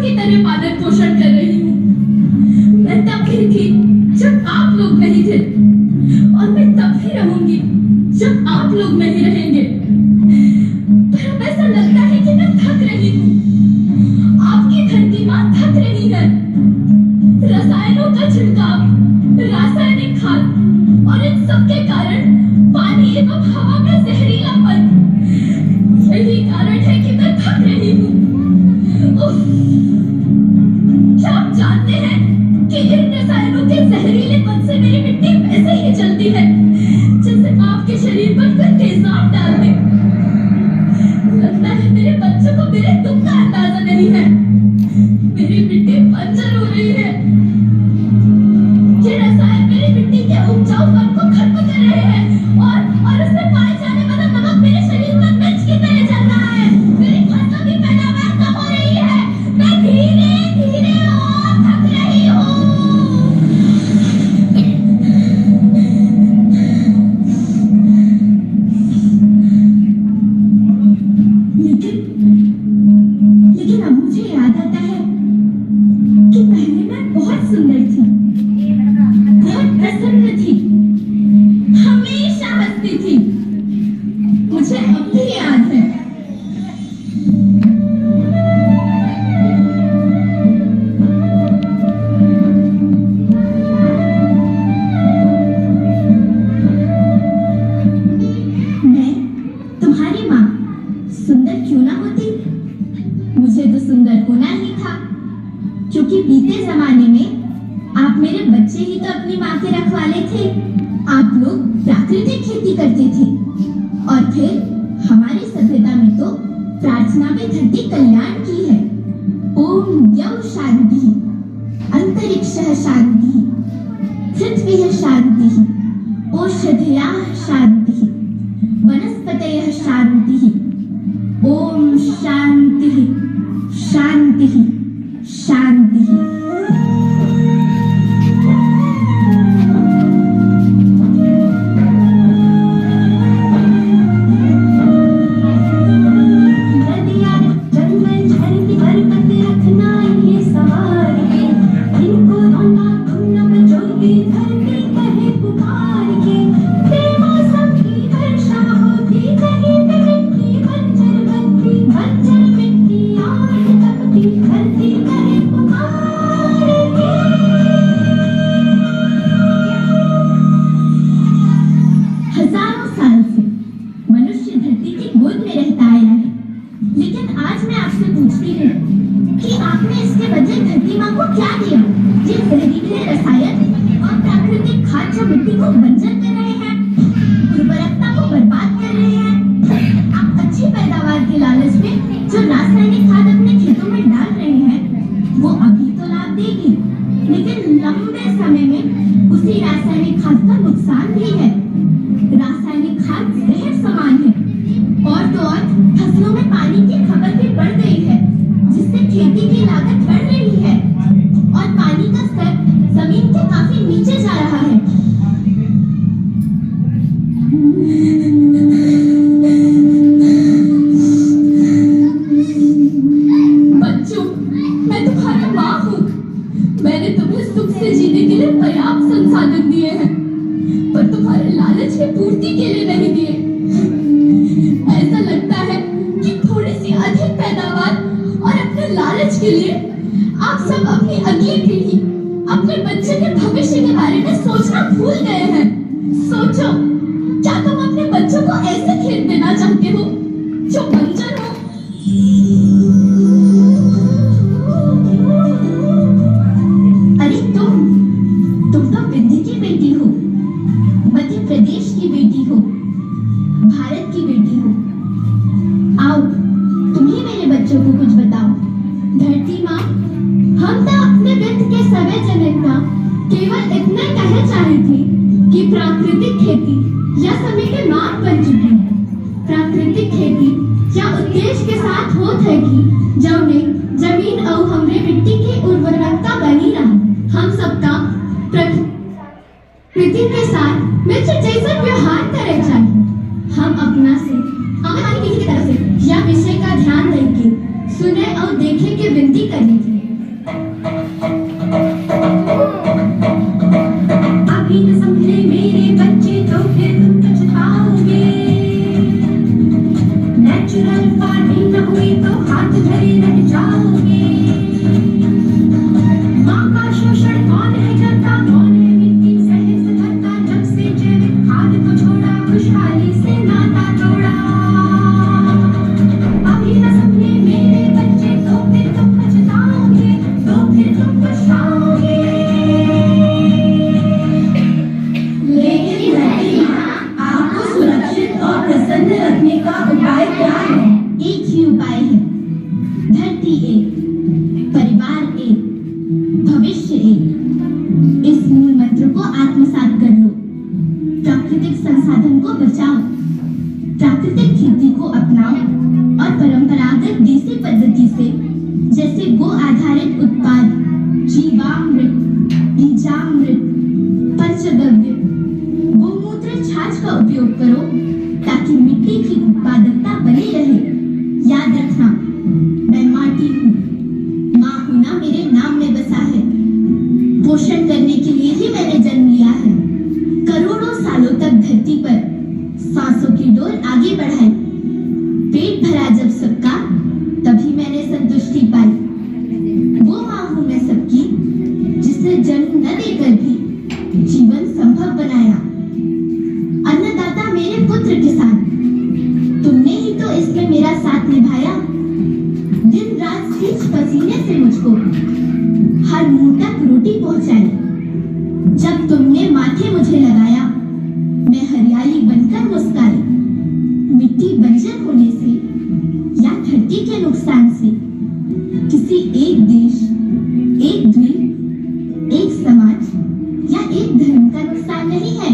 की तरह पालन पोषण कर रही हूँ। मैं तब भी थी जब आप लोग नहीं थे, और मैं तब भी रहूंगी जब आप लोग नहीं रहेंगे। पर अब ऐसा लगता है कि मैं थक रही हूँ। आपकी धरती माँ थक रही है। रसायनों का छिड़काव, रासायनिक खाद और इन सब के कारण पानी एवं हवा में जहरीलापन, यही कारण है कि मैं थक रही हूँ। क्या आप जानते हैं कि इन रसायनों के जहरीलेपन से मेरी मिट्टी वैसे ही चलती है जैसे आपके शरीर पर कोई तेजाब डाल दे। लगता है मेरे बच्चों को मेरे दुख का अंदाजा नहीं है। मेरी मिट्टी बंजर हो रही है। ये रसायन मेरी मिट्टी के उपजाऊपन को खत्म कर रहे हैं और उससे पाए जाने वाला नमक मेरे शरीर पर मिर्च की तरह चल रहा है। मेरी फसलों की पैदावार कम हो रही है। मैं धीरे धीरे और थक रही हूँ। लेकिन अब मुझे याद आता है कि पहले मैं बहुत सुंदर थी, बहुत प्रसन्न थी, हमेशा हंसती थी। मुझे अब भी याद है। मैं तुम्हारी माँ सुंदर क्यों ना होती, मुझे तो सुंदर होना ही था, क्योंकि बीते जमाने में आप मेरे बच्चे ही तो अपनी माँ के रखवाले थे। आप लोग प्राकृतिक खेती करते थे और फिर हमारी सभ्यता में तो प्रार्थना में धरती कल्याण की है। ओम द्यौ शांति, अंतरिक्षः शांति, पृथ्वी शांति, ओषधयः शांति, वनस्पतयः शांति। ओम शांति शांति शांति। मिट्टी को बंजर कर रहे हैं, उर्वरकता को बर्बाद कर रहे हैं। आप अच्छी पैदावार के लालच में जो रासायनिक खाद अपने खेतों में डाल रहे हैं, वो अभी तो लाभ देगी, लेकिन लंबे समय में उसी रासायनिक खाद का नुकसान भी है। रासायनिक खाद जहर समान है, और तो और फसलों में पानी की खपत भी बढ़ गई है, जिससे खेती की लागत बढ़ रही है और पानी का स्तर जमीन के काफी नीचे जा रहा है। बच्चों, मैं तुम्हारी माँ हूँ। मैंने तुम्हें सुख से जीने के लिए पर्याप्त संसाधन दिए हैं, पर तुम्हारे लालच की पूर्ति के लिए नहीं दिए। ऐसा लगता है कि थोड़ी सी अधिक पैदावार और अपने लालच के लिए आप सब अपनी अगली पीढ़ी, अपने बच्चे के भविष्य के बारे में सोचना भूल गए हैं। सोचो, क्या तुम अपने बच्चों को ऐसे खेत देना चाहते हो जो बंजर हो? अरे तुम तो विंध्य की बेटी हो, मध्य प्रदेश की बेटी हो, भारत की बेटी हो। आओ, तुम ही मेरे बच्चों को कुछ बताओ। धरती माँ, हम तो अपने वित्त के समय जनक केवल इतना कहना चाहे थे कि प्राकृतिक खेती या समय के मार्ग बन चुकी है। प्राकृतिक खेती या उद्देश्य के साथ होत है कि जौने जमीन और हमरे मिट्टी की उर्वरकता बनी रहा। हम सबका प्रकृति के साथ मित्र जैसा व्यवहार करे चाहिए। हम अपना से हमारी पीढ़ी की तरफ से यह विषय का ध्यान देके सुने और देखे के विनती करनी चाहिए। इस मूल मंत्र को आत्मसात कर लो। प्राकृतिक संसाधन को बचाओ, प्राकृतिक खेती को अपनाओ और परंपरागत देसी पद्धति से जैसे गो आधारित उत्पाद, जीवामृत, बीजामृत, पंचगव्य, गोमूत्र, छाछ का उपयोग करो ताकि मिट्टी की उत्पादकता बनी रहे। याद रखना, मैं माटी हूँ, माँ होना मेरे नाम में बसा है। पोषण करने के लिए ही मैंने जन्म लिया है। करोड़ों सालों तक धरती पर सांसों की डोर आगे बढ़ाई। पेट भरा जब सबका, तभी मैंने संतुष्टि पाई। वो माँ हूँ मैं सबकी, जिसने जन्म न देकर भी जीवन संभव बनाया। अन्नदाता मेरे पुत्र किसान, तुमने ही तो इसमें मेरा साथ निभाया। दिन रात सींच पसीने से मुझको हर मुंह तक रोटी पहुंचाई। जब तुमने माथे मुझे लगाया, मैं हरियाली बनकर मुस्काई। मिट्टी बंजर होने से या धरती के नुकसान से किसी एक देश, एक द्वीप, एक समाज या एक धर्म का नुकसान नहीं है।